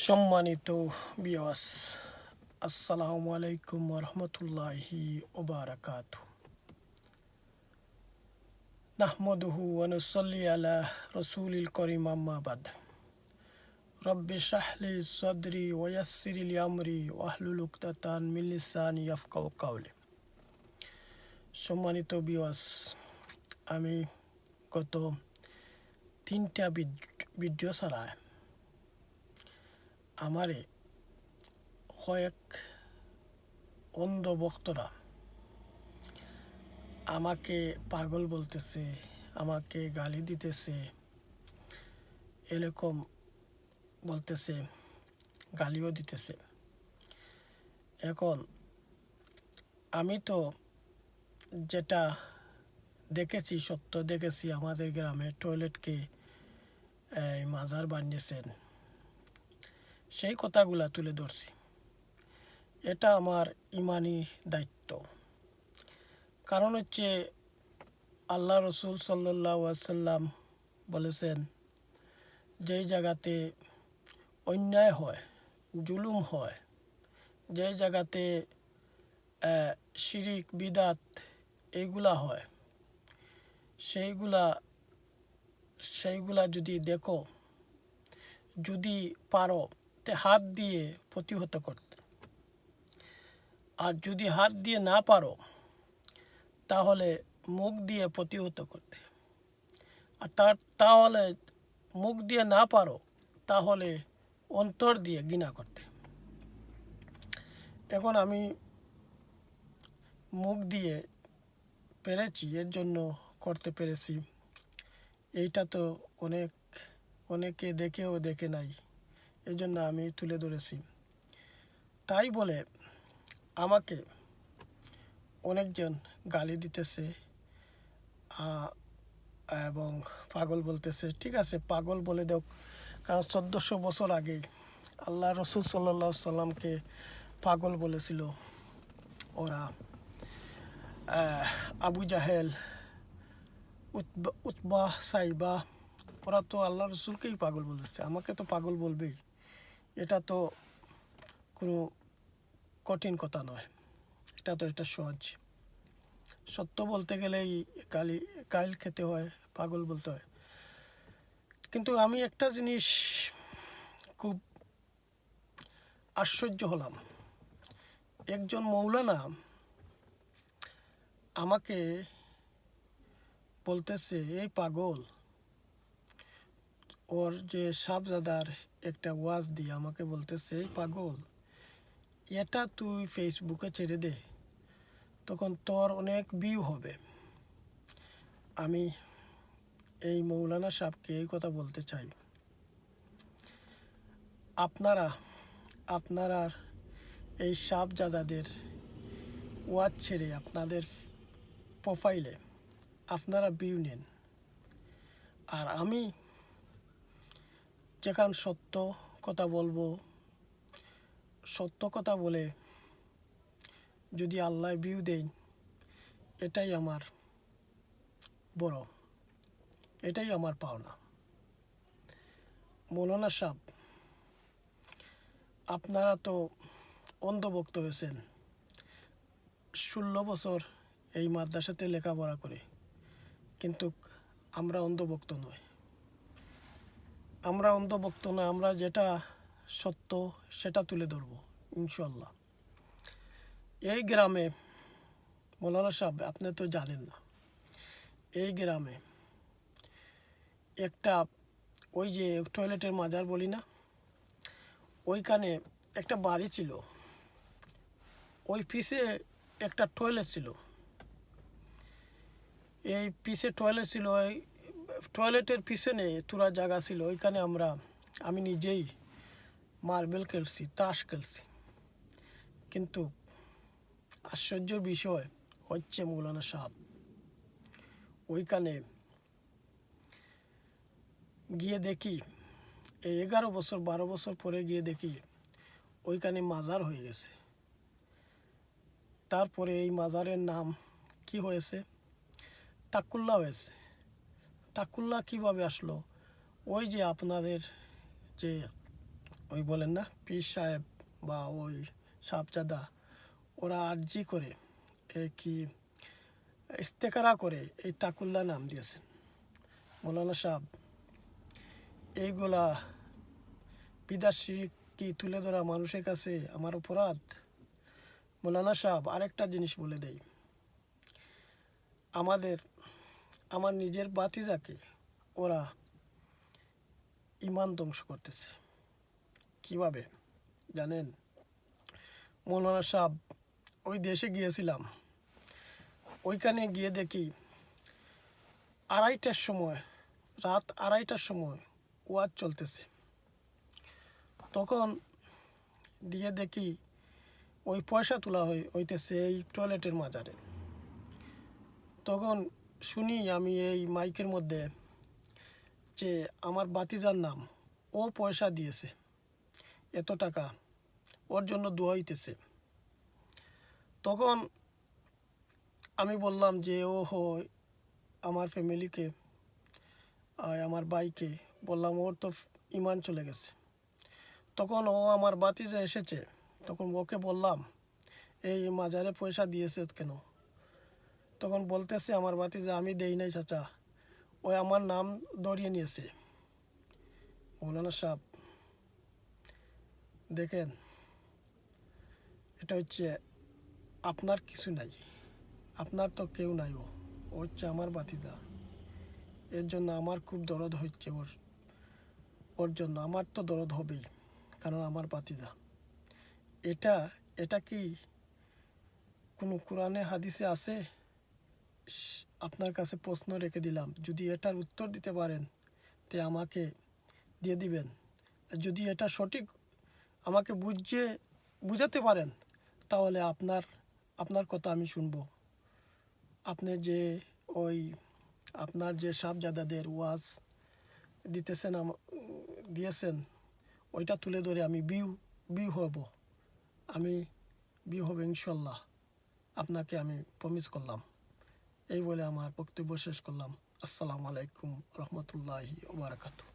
সম্মানিত ভিউয়ার্স, আসসালামু আলাইকুম ওয়া রাহমাতুল্লাহি ওয়া বারাকাতুহু। নাহমাদুহু ওয়া নুসাল্লি আলা রাসূলিল কারীম, আম্মা বাদ। রব্বি ইশরাহ লি সাদরি ওয়া ইয়াসসির লি আমরি ওয়াহলুল উকদাতান মিন লিসানি ইয়াফকাহু কাওলি। সম্মানিত ভিউয়ার্স, আমি গত 3টা ভিডিও ছাড়া আমারে কয়েক অন্ধ ভক্তরা আমাকে পাগল বলতেছে, আমাকে গালি দিতেছে, এরকম বলতেছে, গালিও দিতেছে। এখন আমি তো যেটা দেখেছি, সত্য দেখেছি, আমাদের গ্রামে টয়লেটকে মাজার বানিয়েছেন, সেই কথাগুলা তুলে ধরছি। এটা আমার ইমানি দায়িত্ব। কারণ হচ্ছে আল্লাহ রসুল সাল্লাল্লাহু আলাইহি ওয়াসাল্লাম বলেছেন, যেই জায়গাতে অন্যায় হয়, জুলুম হয়, যেই জায়গাতে শিরিক বিদাত এইগুলা হয়, সেইগুলা যদি দেখো, যদি পারো তে হাত দিয়ে প্রতিহত করতে, আর যদি হাত দিয়ে না পারো তাহলে মুখ দিয়ে প্রতিহত করতে, আর তাহলে মুখ দিয়ে না পারো তাহলে অন্তর দিয়ে ঘৃণা করতে। এখন আমি মুখ দিয়ে পেরেছি, এর জন্য করতে পেরেছি। এইটা তো অনেকে দেখেও দেখে নাই, এই জন্য আমি তুলে ধরেছি। তাই বলে আমাকে অনেকজন গালি দিতেছে এবং পাগল বলতেছে। ঠিক আছে, পাগল বলে দাও, কারণ 1400 বছর আগেই আল্লাহ রসুল সাল্লাল্লাহু আলাইহি সাল্লামকে পাগল বলেছিল ওরা। আবু জাহেল, উতবা, সাইবা, ওরা তো আল্লাহ রসুলকেই পাগল বলেছে, আমাকে তো পাগল বলবেই। এটা তো কোনো কঠিন কথা নয়, এটা সহজ। সত্য বলতে গেলেই গাইল খেতে হয়, পাগল বলতে হয়। কিন্তু আমি একটা জিনিস খুব আশ্চর্য হলাম, একজন মৌলানা আমাকে বলতেছে, এই পাগল, ওর যে সাবজাদার একটা ওয়াজ দিয়ে আমাকে বলতেছে, এই পাগল, এটা তুই ফেসবুকে ছেড়ে দে, তখন তোর অনেক ভিউ হবে। আমি এই মৌলানা সাহেবকে এই কথা বলতে চাই, আপনারা এই সাবজাদাদের ওয়াজ ছেড়ে আপনাদের প্রোফাইলে আপনারা ভিউ নেন, আর আমি যেখানে সত্য কথা বলবো, সত্য কথা বলে যদি আল্লাহ ভিউ দেন, এটাই আমার বড়, এটাই আমার পাওনা। মৌলানা সাহেব, আপনারা তো অন্ধভক্ত হয়েছেন, 16 বছর এই মাদ্রাসাতে লেখাপড়া করে, কিন্তু আমরা অন্ধভক্ত নই। আমরা যেটা সত্য সেটা তুলে ধরবো ইনশাল্লাহ। এই গ্রামে, মৌলানা সাহেব, আপনি তো জানেন না, এই গ্রামে একটা, ওই যে টয়লেটের মাজার বলি না, ওইখানে একটা বাড়ি ছিল, ওই পিছে একটা টয়লেট ছিল। এই পিছে টয়লেট ছিল, ওই টয়লেটের পিছনে তুরা জায়গা ছিল, ওইখানে আমি নিজেই মার্বেল খেলছি, তাস খেলছি। কিন্তু আশ্চর্যের বিষয় হচ্ছে মৌলানা সাহেব, ওইখানে গিয়ে দেখি, এই 11 বছর 12 বছর পরে গিয়ে দেখি ওইখানে মাজার হয়ে গেছে। তারপরে এই মাজারের নাম কি হয়েছে? তাকুল্লা হয়েছে। তাকুল্লা কিভাবে আসলো? ওই যে আপনাদের যে ওই বলেন না পীর সাহেব বা ওই সাহেবজাদা, ওরা আরজি করে কি ইস্তেকারা করে এই তাকুল্লাহ নাম দিয়েছেন। মৌলানা সাহেব এইগুলা বিদাত শিরক কি তুলে ধরা মানুষের কাছে আমার অপরাধ? মৌলানা সাহেব আরেকটা জিনিস বলে দেই, আমার নিজের বাতিজাকে ওরা ইমান ধ্বংস করতেছে। কিভাবে জানেন? মৌলানা সাহেব ওই দেশে গিয়েছিলাম, ওইখানে গিয়ে দেখি রাত আড়াইটার সময় ওয়াজ চলতেছে। তখন দিয়ে দেখি ওই পয়সা তোলা হইতেছে এই টয়লেটের মাজারে। তখন শুনি আমি এই মাইকের মধ্যে যে আমার বাতিজার নাম, ও পয়সা দিয়েছে এত টাকা, ওর জন্য দোয়া হইতেছে। তখন আমি বললাম যে ও হো আমার ফ্যামিলিকে, আমার ভাইকে বললাম ওর তো ইমান চলে গেছে। তখন ও আমার বাতিজা এসেছে, তখন ওকে বললাম এই মাজারে পয়সা দিয়েছে কেন? তখন বলতেছে আমার বাতিজা আমি দেই নাই চাচা, ওই আমার নাম ধরিয়ে নিয়েছে। মৌলানা সাহেব দেখেন, এটা হচ্ছে আপনার কিছু নাই, আপনার তো কেউ নাই, ও হচ্ছে আমার বাতিজা। এর জন্য আমার খুব দরদ হচ্ছে ওর জন্য। আমার তো দরদ হবেই, কারণ আমার বাতিজা। এটা কি কোনো কোরআনে হাদিসে আছে? আপনার কাছে প্রশ্ন রেখে দিলাম, যদি এটার উত্তর দিতে পারেন তে আমাকে দিয়ে দিবেন। যদি এটা সঠিক আমাকে বুঝাতে পারেন তাহলে আপনার কথা আমি শুনবো। আপনি যে ওই আপনার যে সাহেবজাদাদের ওয়াজ দিয়েছেন ওইটা তুলে ধরে আমি বিউ হব, ইনশাল্লাহ। আপনাকে আমি প্রমিস করলাম। এই বলে আমার বক্তব্য শেষ করলাম। আসসালামু আলাইকুম রহমতুল্লাহি ওয়া বারাকাতুহু।